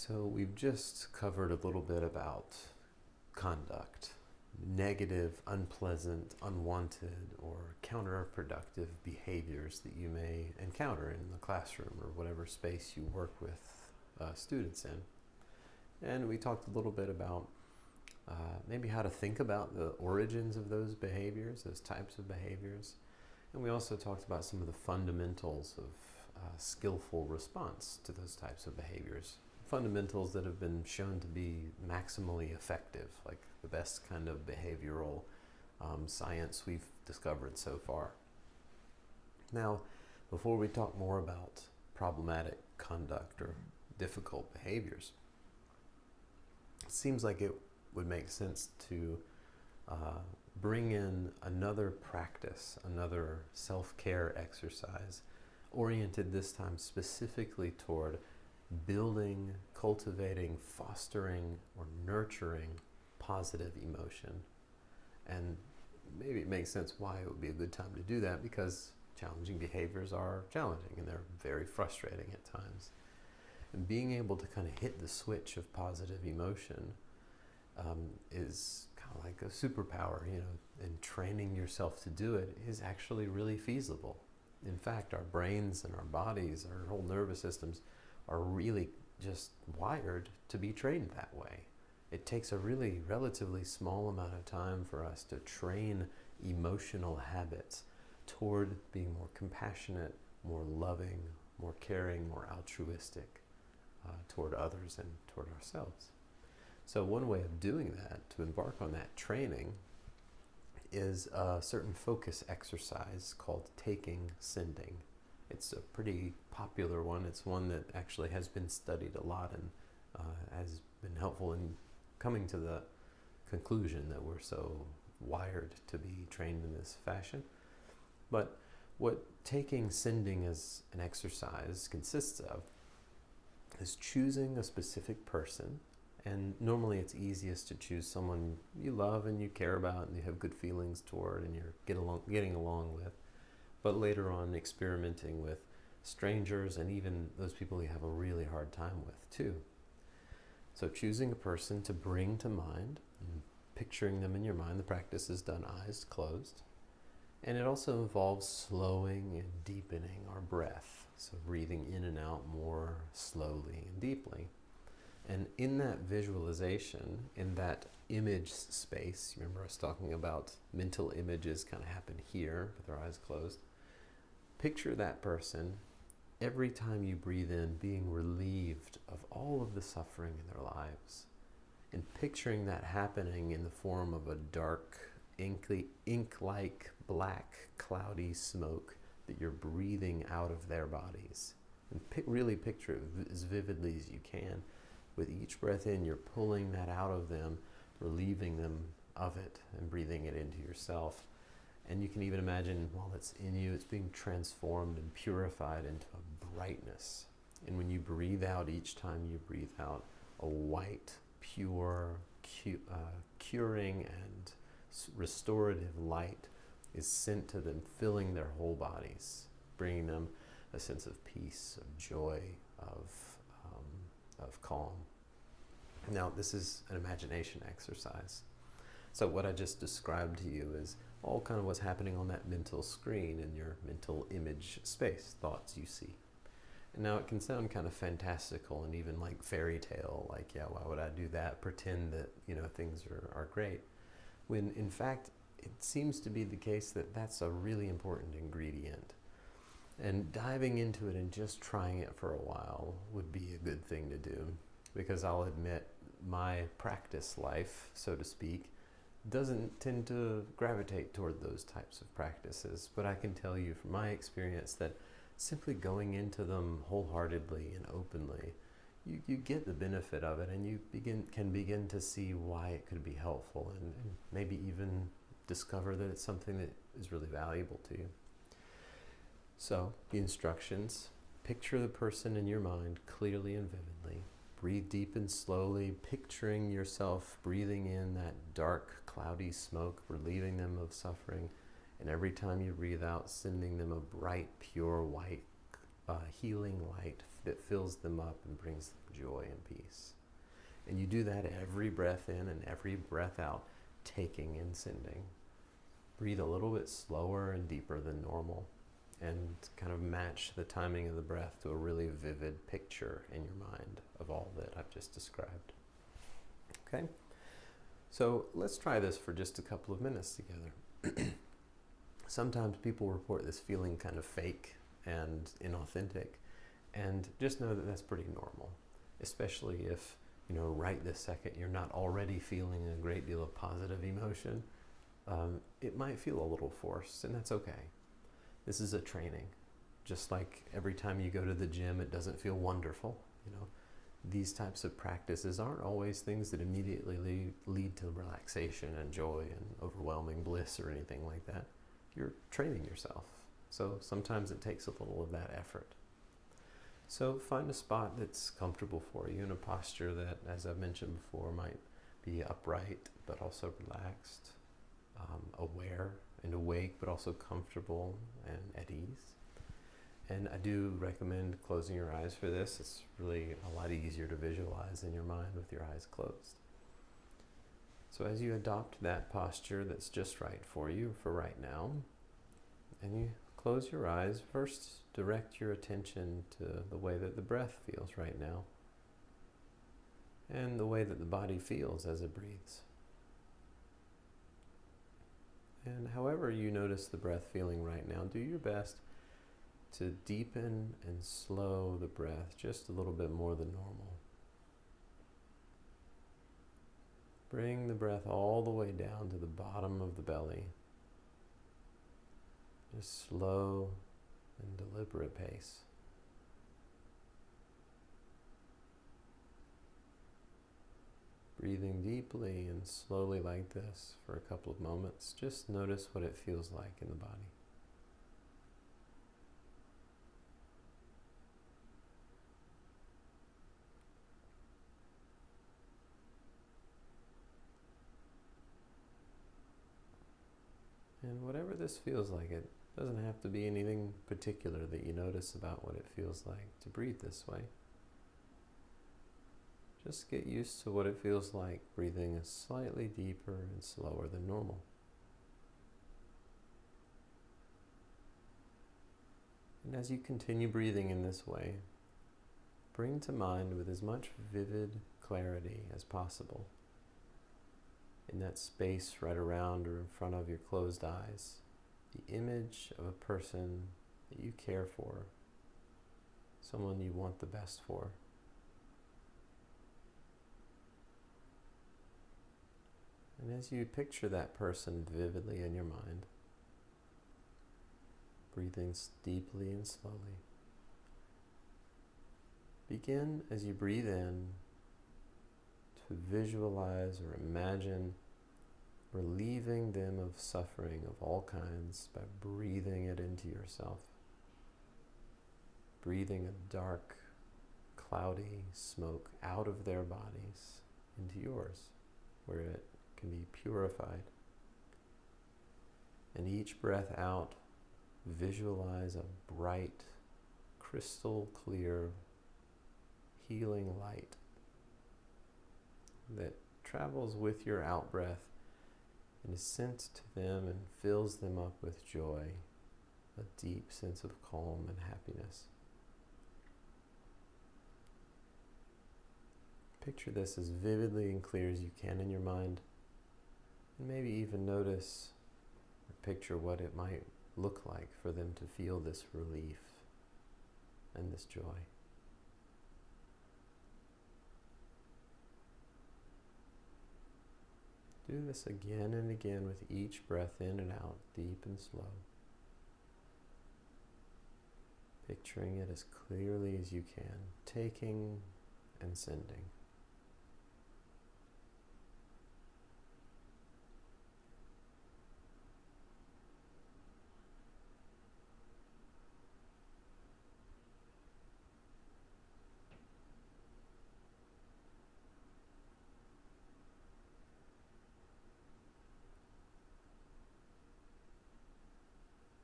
So we've just covered a little bit about conduct, negative, unpleasant, unwanted, or counterproductive behaviors that you may encounter in the classroom or whatever space you work with students in. And we talked a little bit about maybe how to think about the origins of those behaviors, those types of behaviors. And we also talked about some of the fundamentals of skillful response to those types of behaviors. Fundamentals that have been shown to be maximally effective, like the best kind of behavioral science we've discovered so far. Now, before we talk more about problematic conduct or difficult behaviors, it seems like it would make sense to bring in another practice, another self-care exercise, oriented this time specifically toward building, cultivating, fostering, or nurturing positive emotion. And maybe it makes sense why it would be a good time to do that, because challenging behaviors are challenging and they're very frustrating at times. And being able to kind of hit the switch of positive emotion is kind of like a superpower, and training yourself to do it is actually really feasible. In fact, our brains and our bodies, our whole nervous systems are really just wired to be trained that way. It takes a really relatively small amount of time for us to train emotional habits toward being more compassionate, more loving, more caring, more altruistic toward others and toward ourselves. So one way of doing that, to embark on that training, is a certain focus exercise called taking sending. It's a pretty popular one. It's one that actually has been studied a lot and has been helpful in coming to the conclusion that we're so wired to be trained in this fashion. But what taking sending as an exercise consists of is choosing a specific person. And normally it's easiest to choose someone you love and you care about and you have good feelings toward and you're getting along with. But later on, experimenting with strangers and even those people you have a really hard time with too. So choosing a person to bring to mind and picturing them in your mind. The practice is done eyes closed. And it also involves slowing and deepening our breath. So breathing in and out more slowly and deeply. And in that visualization, in that image space, remember I was talking about mental images kind of happen here with our eyes closed. Picture that person every time you breathe in being relieved of all of the suffering in their lives. And picturing that happening in the form of a dark, ink-like black, cloudy smoke that you're breathing out of their bodies. And really picture it as vividly as you can. With each breath in, you're pulling that out of them, relieving them of it, and breathing it into yourself. And you can even imagine while it's in you, it's being transformed and purified into a brightness. And when you breathe out, each time you breathe out, a white, pure, curing and restorative light is sent to them, filling their whole bodies, bringing them a sense of peace, of joy, of calm. Now, this is an imagination exercise. So what I just described to you is all kind of what's happening on that mental screen in your mental image space, thoughts you see. And now it can sound kind of fantastical and even like fairy tale, like, yeah, why would I do that? Pretend that, things are great. When in fact, it seems to be the case that that's a really important ingredient. And diving into it and just trying it for a while would be a good thing to do, because I'll admit my practice life, so to speak, doesn't tend to gravitate toward those types of practices. But I can tell you from my experience that simply going into them wholeheartedly and openly, you get the benefit of it, and you can begin to see why it could be helpful, and maybe even discover that it's something that is really valuable to you. So, the instructions: picture the person in your mind clearly and vividly. Breathe deep and slowly, picturing yourself breathing in that dark, cloudy smoke, relieving them of suffering. And every time you breathe out, sending them a bright, pure, white healing light that fills them up and brings them joy and peace. And you do that every breath in and every breath out, taking and sending. Breathe a little bit slower and deeper than normal, and kind of match the timing of the breath to a really vivid picture in your mind of all that I've just described. Okay? So let's try this for just a couple of minutes together. Sometimes people report this feeling kind of fake and inauthentic, and just know that that's pretty normal, especially if, right this second you're not already feeling a great deal of positive emotion. It might feel a little forced, and that's okay. This is a training. Just like every time you go to the gym, it doesn't feel wonderful. These types of practices aren't always things that immediately lead to relaxation and joy and overwhelming bliss or anything like that. You're training yourself. So sometimes it takes a little of that effort. So find a spot that's comfortable for you in a posture that, as I've mentioned before, might be upright but also relaxed, aware and awake but also comfortable and at ease. And I do recommend closing your eyes for this. It's really a lot easier to visualize in your mind with your eyes closed. So as you adopt that posture that's just right for you for right now, and you close your eyes, first direct your attention to the way that the breath feels right now and the way that the body feels as it breathes. And however you notice the breath feeling right now, do your best to deepen and slow the breath just a little bit more than normal. Bring the breath all the way down to the bottom of the belly. Just slow and deliberate pace. Breathing deeply and slowly like this for a couple of moments. Just notice what it feels like in the body. And whatever this feels like, it doesn't have to be anything particular that you notice about what it feels like to breathe this way. Just get used to what it feels like breathing slightly deeper and slower than normal. And as you continue breathing in this way, bring to mind with as much vivid clarity as possible, in that space right around or in front of your closed eyes, the image of a person that you care for, someone you want the best for. And as you picture that person vividly in your mind, breathing deeply and slowly, begin as you breathe in to visualize or imagine relieving them of suffering of all kinds by breathing it into yourself. Breathing a dark, cloudy smoke out of their bodies into yours, where it can be purified. And each breath out, visualize a bright, crystal clear, healing light that travels with your out-breath and is sent to them and fills them up with joy, a deep sense of calm and happiness. Picture this as vividly and clear as you can in your mind, and maybe even notice or picture what it might look like for them to feel this relief and this joy. Do this again and again with each breath in and out, deep and slow. Picturing it as clearly as you can, taking and sending.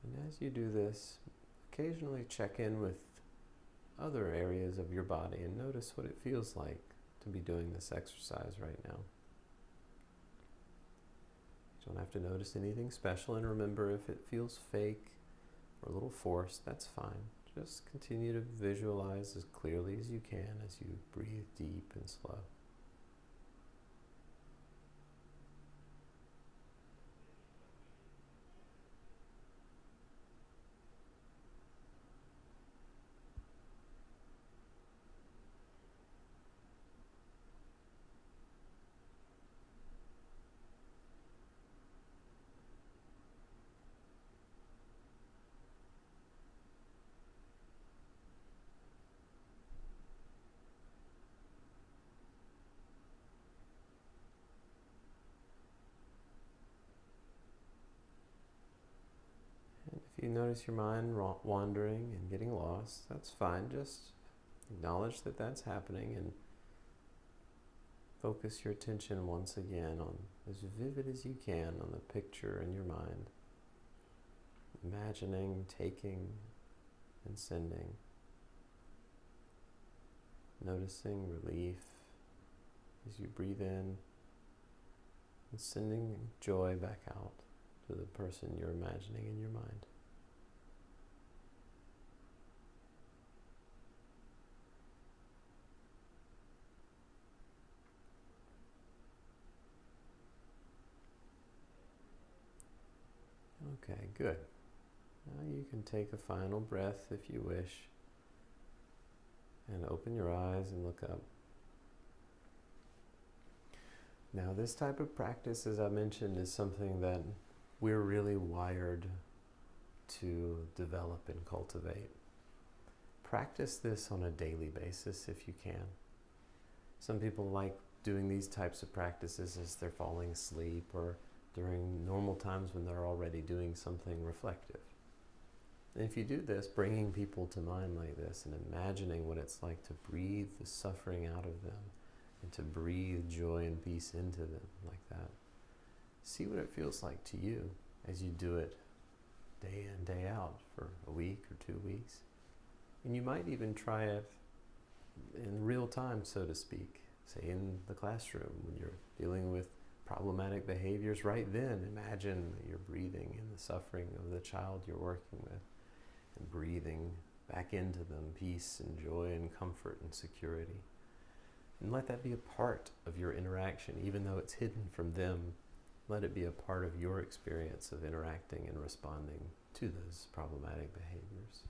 And as you do this, occasionally check in with other areas of your body and notice what it feels like to be doing this exercise right now. You don't have to notice anything special, and remember, if it feels fake or a little forced, that's fine. Just continue to visualize as clearly as you can as you breathe deep and slow. And if you notice your mind wandering and getting lost, that's fine. Just acknowledge that that's happening and focus your attention once again on, as vivid as you can, on the picture in your mind. Imagining, taking, and sending. Noticing relief as you breathe in and sending joy back out to the person you're imagining in your mind. Okay, good. Now you can take a final breath if you wish and open your eyes and look up. Now, this type of practice, as I mentioned, is something that we're really wired to develop and cultivate. Practice this on a daily basis if you can. Some people like doing these types of practices as they're falling asleep or during normal times when they're already doing something reflective. And if you do this, bringing people to mind like this and imagining what it's like to breathe the suffering out of them and to breathe joy and peace into them like that. See what it feels like to you as you do it day in, day out for a week or 2 weeks. And you might even try it in real time, so to speak, say in the classroom when you're dealing with problematic behaviors. Right then, imagine that you're breathing in the suffering of the child you're working with and breathing back into them peace and joy and comfort and security. And let that be a part of your interaction, even though it's hidden from them. Let it be a part of your experience of interacting and responding to those problematic behaviors.